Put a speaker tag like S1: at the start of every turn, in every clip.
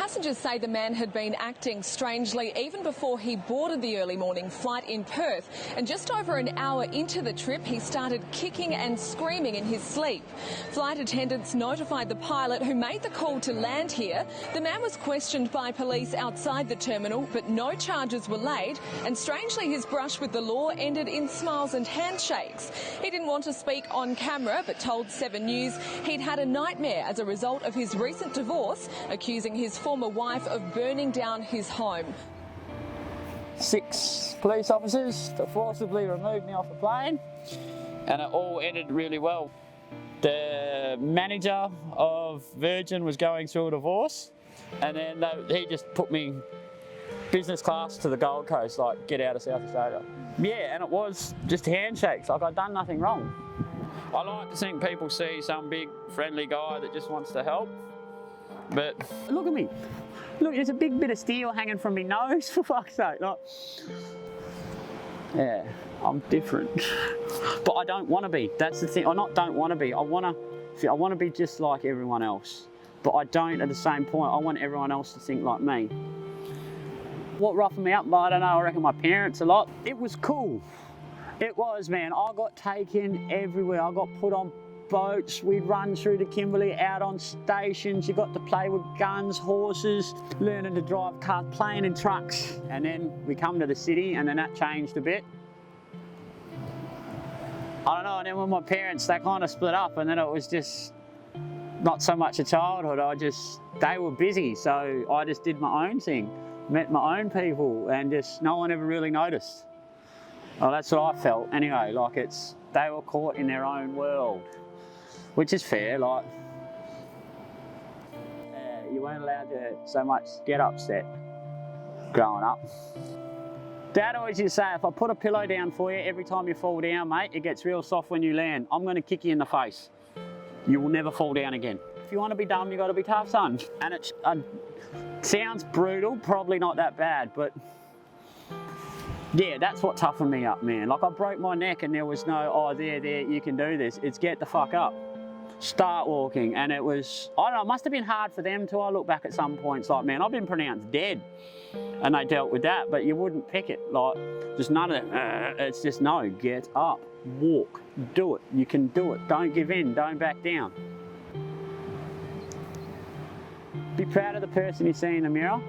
S1: Passengers say the man had been acting strangely even before he boarded the early morning flight in Perth, and just over an hour into the trip he started kicking and screaming in his sleep. Flight attendants notified the pilot, who made the call to land here. The man was questioned by police outside the terminal, but no charges were laid, and strangely his brush with the law ended in smiles and handshakes. He didn't want to speak on camera but told 7 News he'd had a nightmare as a result of his recent divorce, accusing his former wife of burning down his home.
S2: 6 police officers to forcibly remove me off a plane, and it all ended really well. The manager of Virgin was going through a divorce, and then he just put me business class to the Gold Coast, like get out of South Australia. Yeah, and it was just handshakes, like I'd done nothing wrong. I like to think people see some big friendly guy that just wants to help, but look at me. Look, there's a big bit of steel hanging from my nose, for fuck's sake. Like, yeah, I'm different. But I don't want to be. That's the thing. I don't want to be. I want to be just like everyone else. But I don't at the same point. I want everyone else to think like me. What roughened me up, I don't know, I reckon my parents a lot. It was cool. It was, man. I got taken everywhere. I got put on boats, we'd run through the Kimberley, out on stations, you got to play with guns, horses, learning to drive cars, playing in trucks. And then we come to the city, and then that changed a bit. I don't know, and then when my parents, they kind of split up, and then it was just not so much a childhood, they were busy, so I just did my own thing, met my own people, and just no one ever really noticed. Well, that's what I felt anyway, like they were caught in their own world. Which is fair, like, you weren't allowed to so much get upset growing up. Dad always used to say, if I put a pillow down for you, every time you fall down, mate, it gets real soft when you land. I'm going to kick you in the face. You will never fall down again. If you want to be dumb, you got to be tough, son. And it sounds brutal, probably not that bad, but yeah, that's what toughened me up, man. Like, I broke my neck and there was no, oh, there, you can do this. It's get the fuck up. Start walking, and it was, I don't know, it must have been hard for them too. I look back at some points like, man, I've been pronounced dead, and they dealt with that, but you wouldn't pick it, like, just none of it. It's just, no, get up, walk, do it, you can do it, don't give in, don't back down. Be proud of the person you see in the mirror.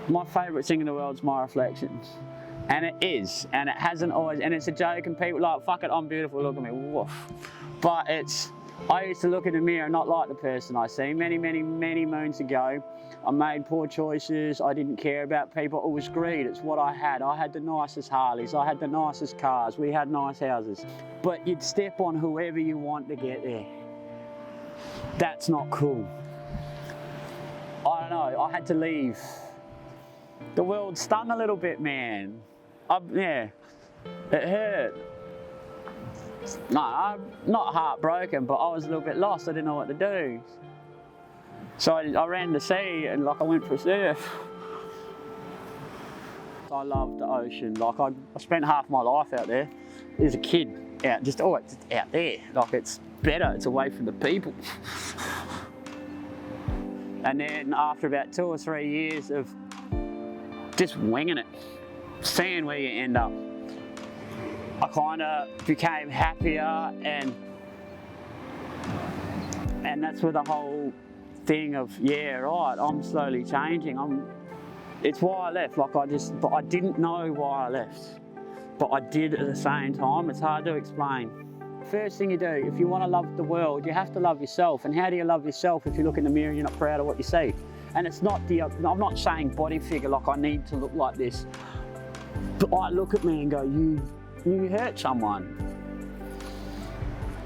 S2: My favourite thing in the world is my reflections. And it is, and it hasn't always, and it's a joke, and people are like, fuck it, I'm beautiful, look at me, woof. But I used to look in the mirror and not like the person I see. Many moons ago, I made poor choices. I didn't care about people. It was greed. It's what I had. I had the nicest Harleys. I had the nicest cars. We had nice houses. But you'd step on whoever you want to get there. That's not cool. I don't know. I had to leave. The world stung a little bit, man. Yeah, it hurt. No, I'm not heartbroken, but I was a little bit lost. I didn't know what to do. So I ran to sea, and like I went for a surf. I love the ocean. Like I spent half my life out there as a kid, it's out there. Like it's better, it's away from the people. And then after about 2 or 3 years of just winging it, seeing where you end up, I kind of became happier, and that's where the whole thing of, yeah, right, I'm slowly changing. It's why I left. Like but I didn't know why I left, but I did at the same time. It's hard to explain. First thing you do, if you want to love the world, you have to love yourself. And how do you love yourself if you look in the mirror and you're not proud of what you see? And it's not I'm not saying body figure, like I need to look like this, but I look at me and go, you hurt someone.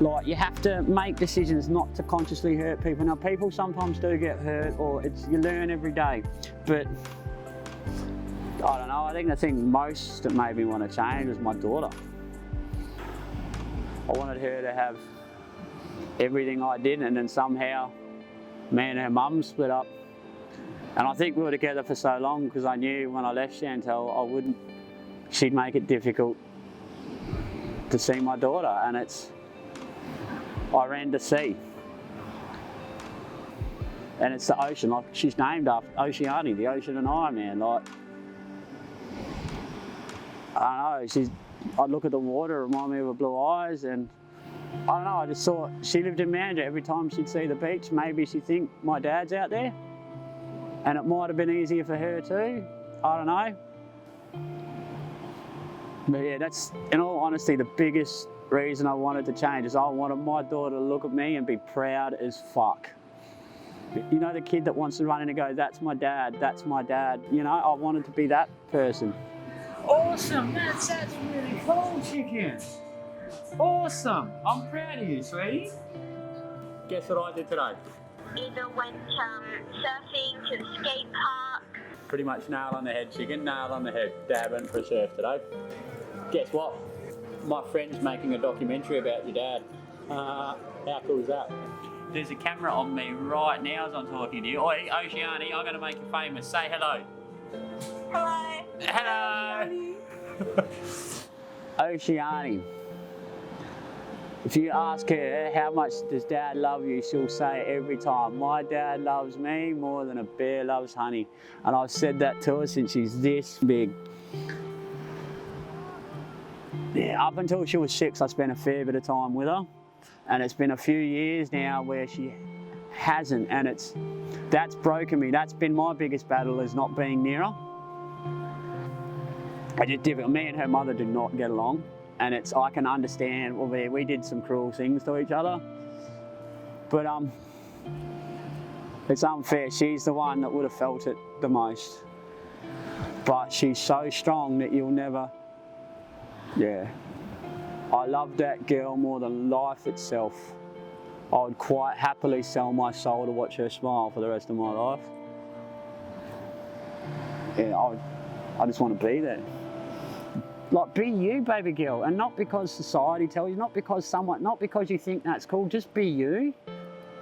S2: Like, you have to make decisions not to consciously hurt people. Now, people sometimes do get hurt, or you learn every day. But I don't know, I think the thing most that made me want to change was my daughter. I wanted her to have everything I did, and then somehow me and her mum split up. And I think we were together for so long because I knew when I left Chantal, she'd make it difficult to see my daughter, and I ran to sea. And it's the ocean, like she's named after Oceani, the ocean and I, man. Like, I don't know, I'd look at the water, remind me of her blue eyes, and I don't know, I just thought she lived in Mandurah. Every time she'd see the beach, maybe she'd think my dad's out there, and it might have been easier for her too. I don't know. But yeah, that's, in all honesty, the biggest reason I wanted to change is I wanted my daughter to look at me and be proud as fuck. You know, the kid that wants to run in and go, that's my dad, that's my dad. You know, I wanted to be that person. Awesome, that's really cool, chicken. Awesome, I'm proud of you, sweetie. Guess what I did today?
S3: Either went surfing to the skate park.
S2: Pretty much nail on the head, chicken, nail on the head. Dad went for a surf today. Guess what? My friend's making a documentary about your dad. How cool is that? There's a camera on me right now as I'm talking to you. Oi, Oceani, I'm going to make you famous. Say hello.
S3: Hello.
S2: Hello. Oceani. If you ask her how much does Dad love you, she'll say every time, my dad loves me more than a bear loves honey. And I've said that to her since she's this big. Yeah, up until she was 6, I spent a fair bit of time with her. And it's been a few years now where she hasn't, and that's broken me. That's been my biggest battle, is not being near her. Me and her mother do not get along, and I can understand, well, we did some cruel things to each other, but it's unfair. She's the one that would have felt it the most, but she's so strong that you'll never, yeah. I love that girl more than life itself. I would quite happily sell my soul to watch her smile for the rest of my life. Yeah, I just want to be there. Like, be you, baby girl, and not because society tells you, not because you think that's cool, just be you.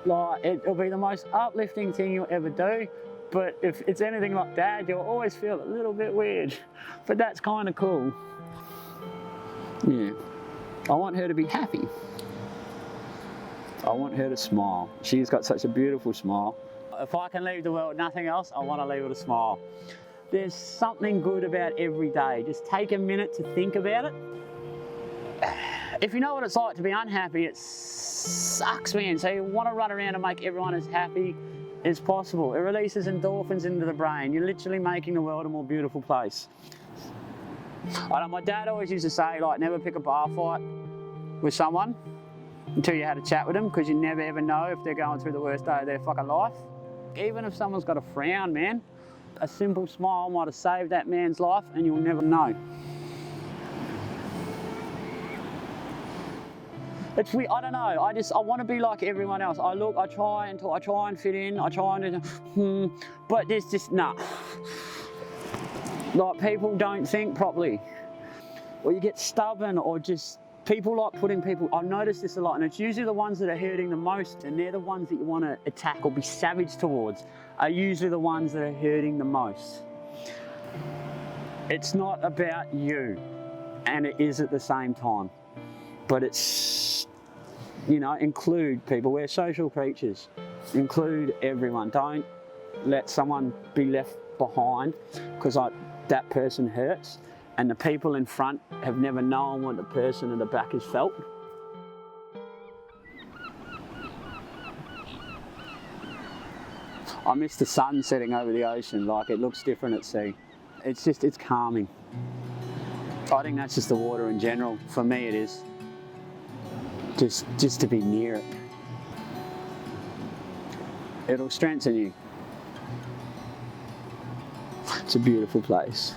S2: Like, it'll be the most uplifting thing you'll ever do, but if it's anything like Dad, you'll always feel a little bit weird, but that's kind of cool. Yeah. I want her to be happy. I want her to smile. She's got such a beautiful smile. If I can leave the world with nothing else, I want to leave with a smile. There's something good about every day. Just take a minute to think about it. If you know what it's like to be unhappy, it sucks, man. So you want to run around and make everyone as happy as possible. It releases endorphins into the brain. You're literally making the world a more beautiful place. I know my dad always used to say, like, never pick a bar fight with someone until you had a chat with them, because you never ever know if they're going through the worst day of their fucking life. Even if someone's got a frown, man, a simple smile might have saved that man's life, and you'll never know. It's weird, I don't know, I want to be like everyone else. I try and fit in, but there's just, nah. Like, people don't think properly, or you get stubborn, or just people like putting people, I've noticed this a lot, and it's usually the ones that are hurting the most, and they're the ones that you want to attack or be savage towards, are usually the ones that are hurting the most. It's not about you, and it is at the same time, but it's, you know, include people. We're social creatures. Include everyone. Don't let someone be left behind because that person hurts, and the people in front have never known what the person in the back has felt. I miss the sun setting over the ocean. Like, it looks different at sea. It's calming. I think that's just the water in general. For me, it is. Just to be near it. It'll strengthen you. It's a beautiful place.